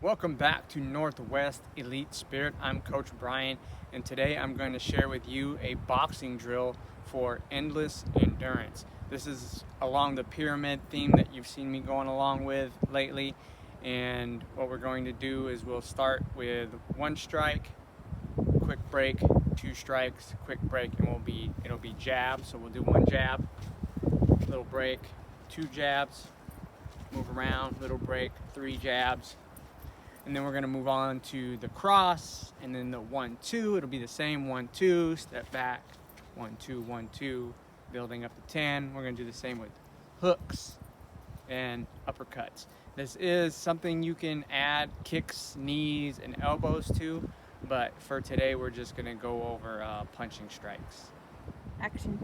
Welcome back to Northwest Elite Spirit. I'm Coach Brian, and today I'm going to share with you a boxing drill for endless endurance. This is along the pyramid theme that you've seen me going along with lately, and what we're going to do is we'll start with one strike, quick break, two strikes, quick break, and it'll be jab. So we'll do one jab, little break, two jabs, move around, little break, three jabs. And then we're going to move on to the cross, and then the 1-2. It'll be the same 1-2, step back, 1-2, 1-2, building up to 10. We're going to do the same with hooks and uppercuts. This is something you can add kicks, knees, and elbows to, but for today we're just going to go over punching strikes. Action.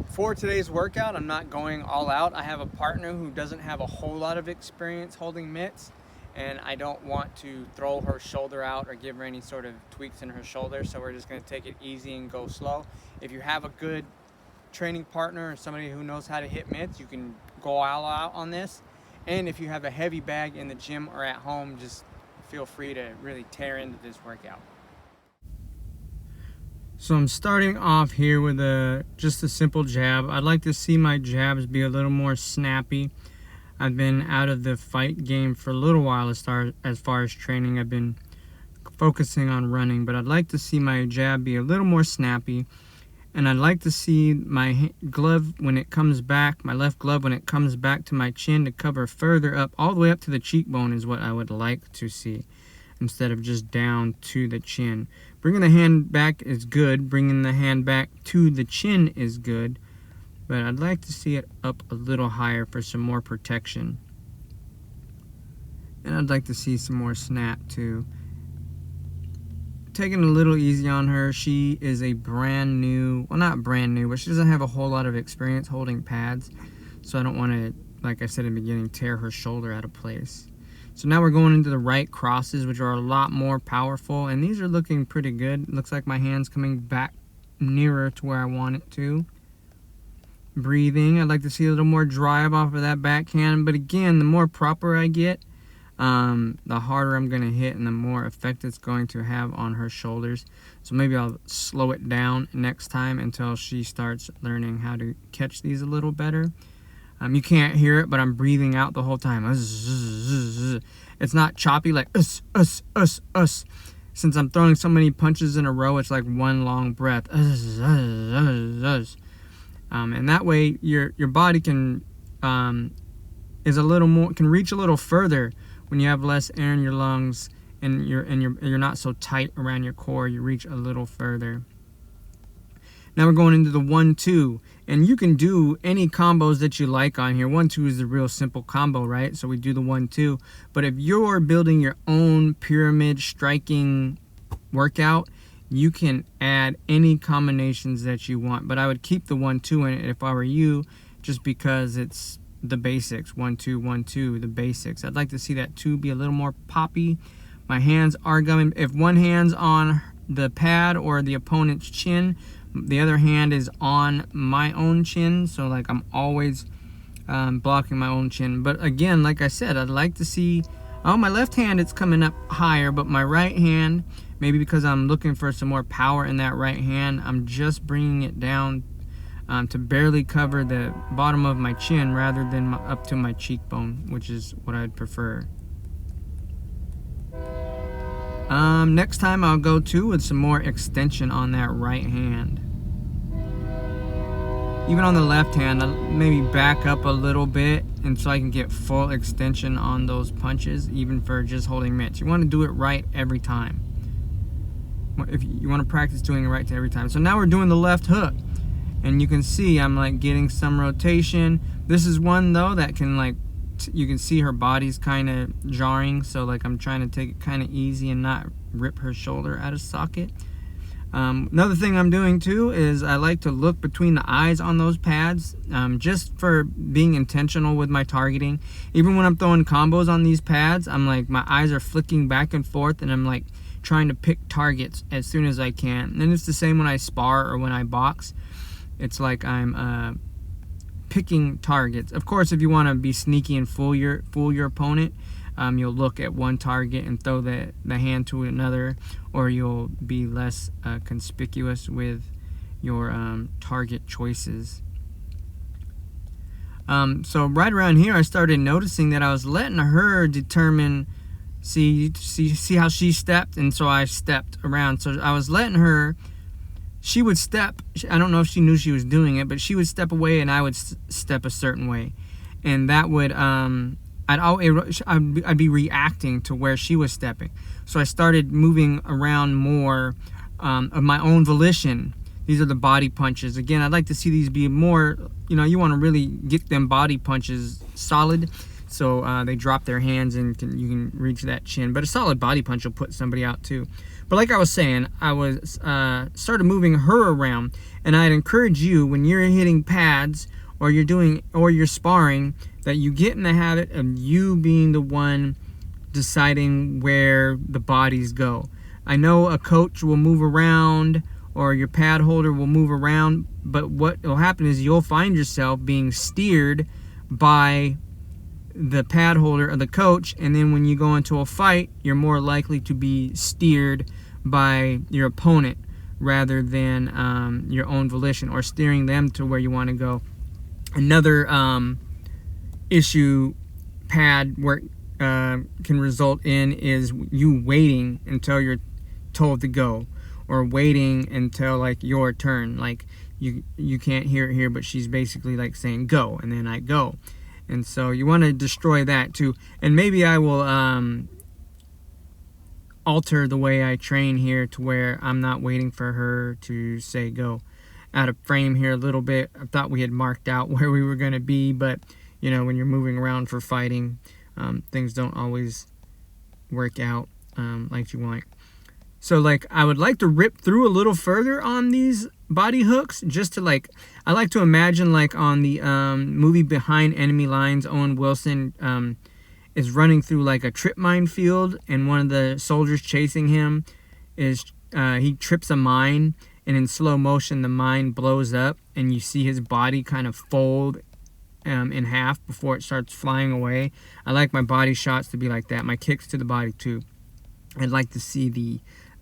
For today's workout, I'm not going all out. I have a partner who doesn't have a whole lot of experience holding mitts, and I don't want to throw her shoulder out or give her any sort of tweaks in her shoulder, so we're just going to take it easy and go slow. If you have a good training partner or somebody who knows how to hit mitts, you can go all out on this. And if you have a heavy bag in the gym or at home, just feel free to really tear into this workout. So I'm starting off here with just a simple jab. I'd like to see my jabs be a little more snappy. I've been out of the fight game for a little while as far as training. I've been focusing on running, but I'd like to see my jab be a little more snappy, and I'd like to see my glove when it comes back, my left glove when it comes back to my chin, to cover further up, all the way up to the cheekbone is what I would like to see, instead of just down to the chin. Bringing the hand back is good. Bringing the hand back to the chin is good. But I'd like to see it up a little higher for some more protection. And I'd like to see some more snap too. Taking a little easy on her. She is a brand new, well, not brand new, but she doesn't have a whole lot of experience holding pads. So I don't want to, like I said in the beginning, tear her shoulder out of place. So now we're going into the right crosses, which are a lot more powerful. And these are looking pretty good. Looks like my hand's coming back nearer to where I want it to. Breathing, I'd like to see a little more drive off of that backhand, but again, the more proper I get, the harder I'm going to hit and the more effect it's going to have on her shoulders. So maybe I'll slow it down next time until she starts learning how to catch these a little better. You can't hear it, but I'm breathing out the whole time. It's not choppy like us. Since I'm throwing so many punches in a row, it's like one long breath. And that way your body can is a little more, can reach a little further when you have less air in your lungs and you're not so tight around your core. You reach a little further. Now we're going into the 1-2, and you can do any combos that you like on here. 1-2 is a real simple combo, right? So we do the 1-2. But if you're building your own pyramid striking workout, you can add any combinations that you want, but I would keep the 1-2 in it if I were you, just because it's the basics. 1-2, 1-2, the basics. I'd like to see that 2 be a little more poppy. My hands are going, if one hand's on the pad or the opponent's chin, the other hand is on my own chin, so like I'm always blocking my own chin. But again, like I said, I'd like to see, my left hand, it's coming up higher, but my right hand, maybe because I'm looking for some more power in that right hand, I'm just bringing it down to barely cover the bottom of my chin rather than up to my cheekbone, which is what I'd prefer. Next time I'll go with some more extension on that right hand. Even on the left hand, I'll maybe back up a little bit, and so I can get full extension on those punches, even for just holding mitts. You want to do it right every time. If you want to practice doing it right every time. So now we're doing the left hook, and you can see I'm like getting some rotation. This is one though that can like, you can see her body's kind of jarring, so like I'm trying to take it kind of easy and not rip her shoulder out of socket. Another thing I'm doing too is I like to look between the eyes on those pads, just for being intentional with my targeting. Even when I'm throwing combos on these pads, I'm like, my eyes are flicking back and forth, and I'm like trying to pick targets as soon as I can. And it's the same when I spar or when I box. It's like I'm picking targets. Of course, if you want to be sneaky and fool your opponent, You'll look at one target and throw the hand to another, or you'll be less conspicuous with your target choices. So right around here, I started noticing that I was letting her determine. See how she stepped, and so I stepped around. So I was letting her. She would step. I don't know if she knew she was doing it, but she would step away, and I would step a certain way, and that would I'd be reacting to where she was stepping. So I started moving around more of my own volition. These are the body punches. Again, I'd like to see these be more. You want to really get them body punches solid. So they drop their hands and you can reach that chin. But a solid body punch will put somebody out too. But like I was saying, I was started moving her around, and I'd encourage you, when you're hitting pads or you're sparring, that you get in the habit of you being the one deciding where the bodies go. I know a coach will move around, or your pad holder will move around, but what will happen is you'll find yourself being steered by the pad holder or the coach, and then when you go into a fight, you're more likely to be steered by your opponent rather than your own volition, or steering them to where you want to go. Another issue pad work can result in is you waiting until you're told to go, or waiting until like your turn. Like you can't hear it here, but she's basically like saying go, and then I go. And so you want to destroy that too. And maybe I will alter the way I train here to where I'm not waiting for her to say go. Out of frame here a little bit. I thought we had marked out where we were going to be, but when you're moving around for fighting, things don't always work out like you want. So like I would like to rip through a little further on these body hooks, just to I like to imagine like on the movie Behind Enemy Lines, Owen Wilson is running through like a trip mine field, and one of the soldiers chasing him is he trips a mine, and in slow motion the mine blows up, and you see his body kind of fold in half before it starts flying away. I like my body shots to be like that, my kicks to the body too. I'd like to see the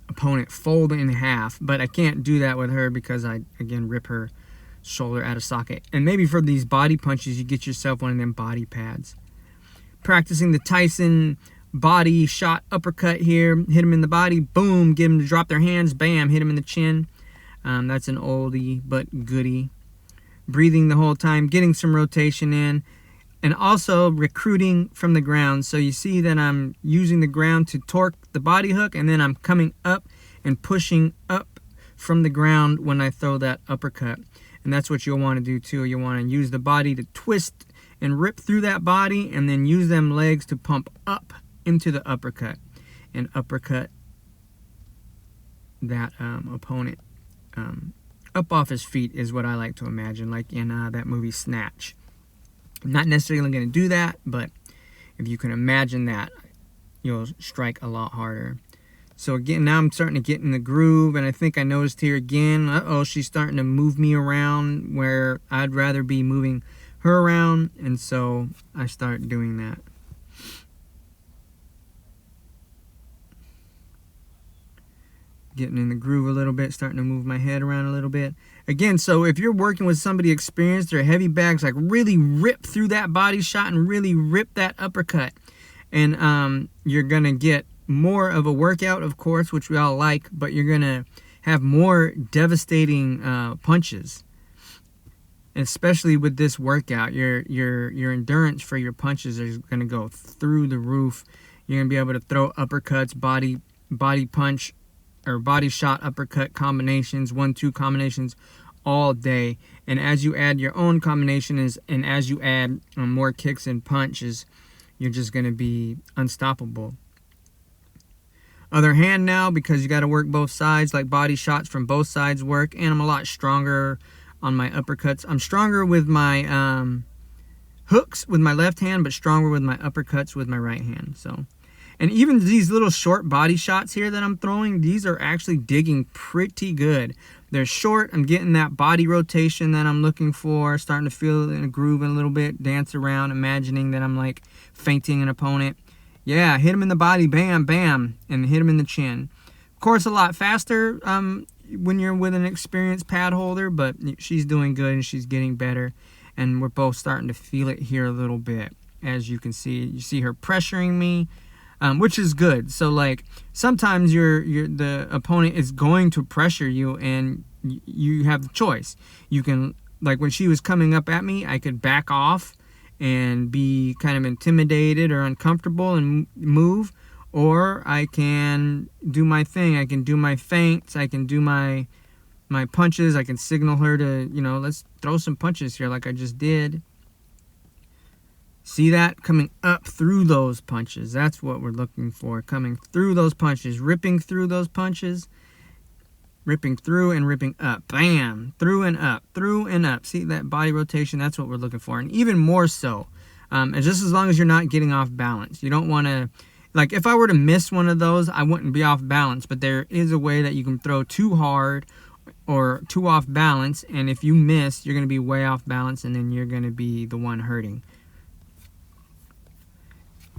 opponent fold in half, but I can't do that with her because I again rip her shoulder out of socket. And maybe for these body punches you get yourself one of them body pads. Practicing the Tyson body shot uppercut here. Hit him in the body, boom, get him to drop their hands, bam, hit him in the chin. That's an oldie but goodie. Breathing the whole time, getting some rotation in, and also recruiting from the ground. So you see that I'm using the ground to torque the body hook, and then I'm coming up and pushing up from the ground when I throw that uppercut. And that's what you'll want to do too. You'll want to use the body to twist and rip through that body, and then use them legs to pump up into the uppercut and uppercut that opponent up off his feet is what I like to imagine, like in that movie Snatch. I'm not necessarily going to do that, but if you can imagine that, you'll strike a lot harder. So again, now I'm starting to get in the groove, and I think I noticed here again, she's starting to move me around where I'd rather be moving her around, and so I start doing that. Getting in the groove a little bit, starting to move my head around a little bit. Again, so if you're working with somebody experienced or heavy bags, like really rip through that body shot and really rip that uppercut. And you're going to get more of a workout, of course, which we all like, but you're going to have more devastating punches. And especially with this workout, your endurance for your punches is going to go through the roof. You're going to be able to throw uppercuts, body punch, or body shot uppercut combinations, 1-2 combinations all day. And as you add your own combinations, and as you add more kicks and punches, you're just going to be unstoppable. Other hand now, because you got to work both sides, like body shots from both sides work, and I'm a lot stronger on my uppercuts. I'm stronger with my hooks with my left hand, but stronger with my uppercuts with my right hand. So, and even these little short body shots here that I'm throwing, these are actually digging pretty good. They're short. I'm getting that body rotation that I'm looking for, starting to feel in a groove a little bit, dance around, imagining that I'm like feinting an opponent. Yeah, hit him in the body, bam, bam, and hit him in the chin. Of course, a lot faster when you're with an experienced pad holder, but she's doing good and she's getting better. And we're both starting to feel it here a little bit. As you can see, you see her pressuring me, which is good. So like sometimes the opponent is going to pressure you, and you have the choice. You can, like when she was coming up at me, I could back off and be kind of intimidated or uncomfortable and move, or I can do my thing. I can do my feints. I can do my punches. I can signal her to, let's throw some punches here like I just did. See that? Coming up through those punches. That's what we're looking for. Coming through those punches. Ripping through those punches. Ripping through and ripping up. Bam! Through and up. Through and up. See that body rotation? That's what we're looking for. And even more so. And just as long as you're not getting off balance. You don't want to... Like, if I were to miss one of those, I wouldn't be off balance. But there is a way that you can throw too hard or too off balance. And if you miss, you're going to be way off balance. And then you're going to be the one hurting.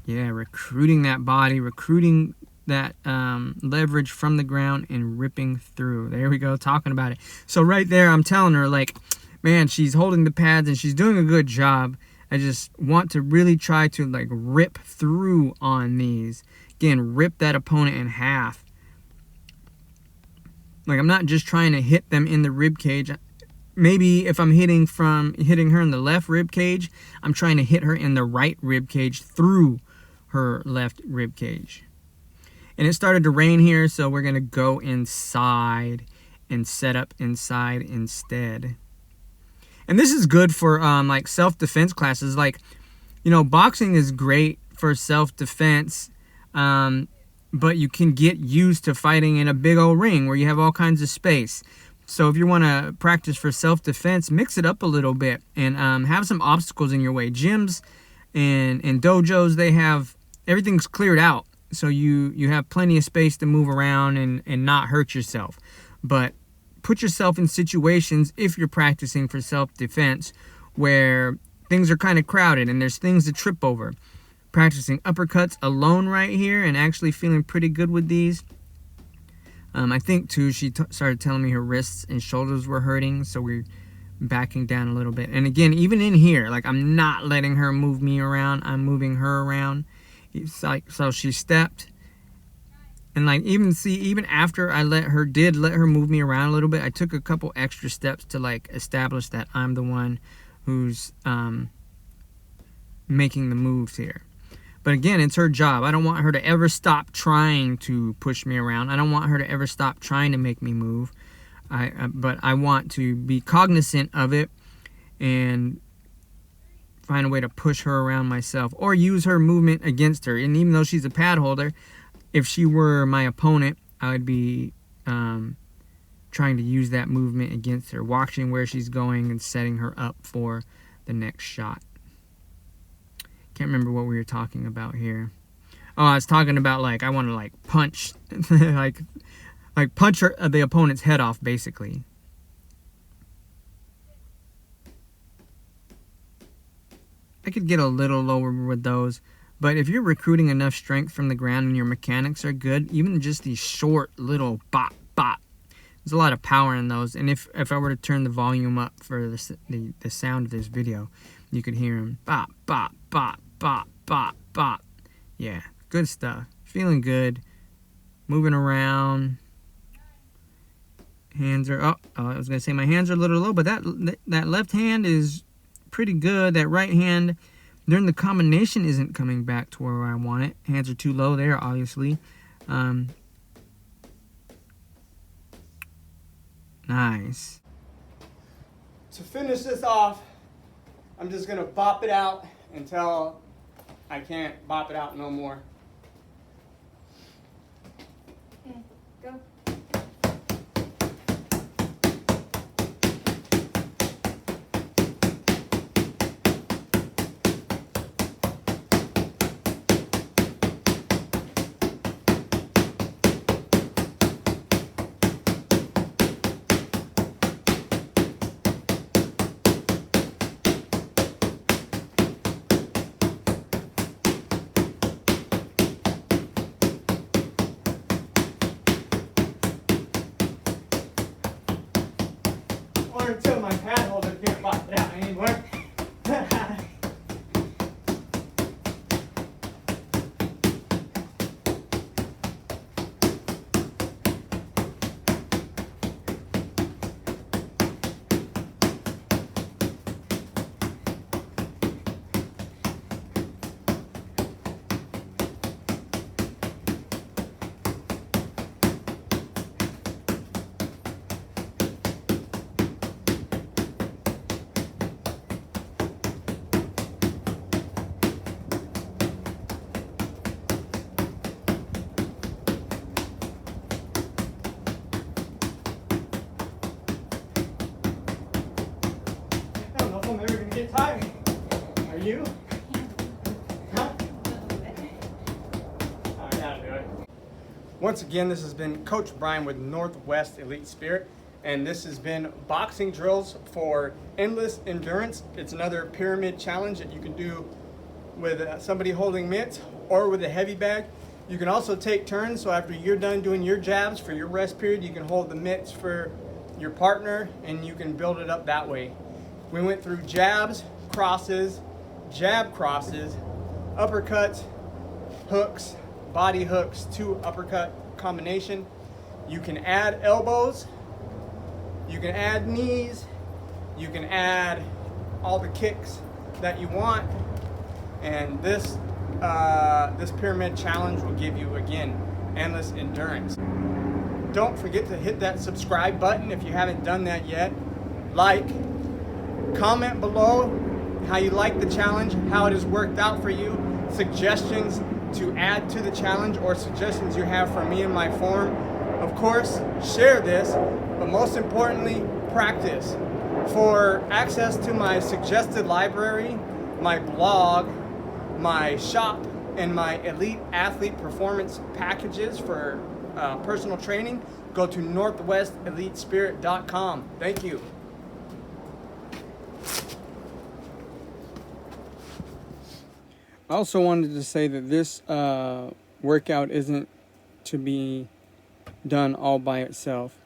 Yeah, recruiting that body, recruiting that leverage from the ground and ripping through. There we go, talking about it. So right there, I'm telling her, like, man, she's holding the pads and she's doing a good job. I just want to really try to, like, rip through on these. Again, rip that opponent in half. Like, I'm not just trying to hit them in the rib cage. Maybe if I'm hitting her in the left rib cage, I'm trying to hit her in the right rib cage through her left rib cage. And it started to rain here, so we're going to go inside and set up inside instead. And this is good for like self-defense classes. Like, boxing is great for self-defense, but you can get used to fighting in a big old ring where you have all kinds of space. So if you want to practice for self-defense, mix it up a little bit and have some obstacles in your way. Gyms and dojos, they have everything's cleared out, so you have plenty of space to move around and not hurt yourself. But put yourself in situations, if you're practicing for self-defense, where things are kind of crowded and there's things to trip over. Practicing uppercuts alone right here and actually feeling pretty good with these. I think too, she started telling me her wrists and shoulders were hurting, so we're backing down a little bit. And again, even in here, like, I'm not letting her move me around, I'm moving her around. It's like, so she stepped, and like, even after I let her move me around a little bit, I took a couple extra steps to like establish that I'm the one who's making the moves here. But again, it's her job. I don't want her to ever stop trying to push me around. I don't want her to ever stop trying to make me move. But I want to be cognizant of it and find a way to push her around myself, or use her movement against her. And even though she's a pad holder, if she were my opponent, I would be trying to use that movement against her, watching where she's going and setting her up for the next shot. Can't remember what we were talking about here. Oh, I was talking about, like, I want to like punch like punch the opponent's head off, basically. I could get a little lower with those, but if you're recruiting enough strength from the ground and your mechanics are good, even just these short little bop bop, there's a lot of power in those. And if I were to turn the volume up for the sound of this video, you could hear them bop bop bop bop bop bop. Yeah, good stuff. Feeling good. Moving around. Hands are up. I was gonna say my hands are a little low, but that left hand is pretty good. That right hand during the combination isn't coming back to where I want it. Hands are too low there, obviously. Nice. To finish this off, I'm just gonna bop it out until I can't bop it out no more. Okay, go. Here, box it out. I need work. I don't know if I'm ever gonna get tired. Are you? Huh? Alright, that'll do it. Once again, this has been Coach Brian with Northwest Elite Spirit, and this has been boxing drills for endless endurance. It's another pyramid challenge that you can do with somebody holding mitts or with a heavy bag. You can also take turns, so after you're done doing your jabs for your rest period, you can hold the mitts for your partner and you can build it up that way. We went through jabs, crosses, jab crosses, uppercuts, hooks, body hooks, 2 uppercut combination. You can add elbows, you can add knees, you can add all the kicks that you want, and this pyramid challenge will give you, again, endless endurance. Don't forget to hit that subscribe button if you haven't done that yet. Like, comment below how you like the challenge, how it has worked out for you, suggestions to add to the challenge, or suggestions you have for me in my form. Of course, share this, but most importantly, practice. For access to my suggested library, my blog, my shop, and my elite athlete performance packages for personal training, go to northwestelitespirit.com. Thank you. I also wanted to say that this workout isn't to be done all by itself.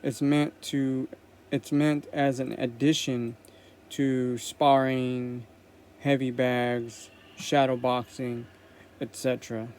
It's meant as an addition to sparring, heavy bags, shadow boxing, etc.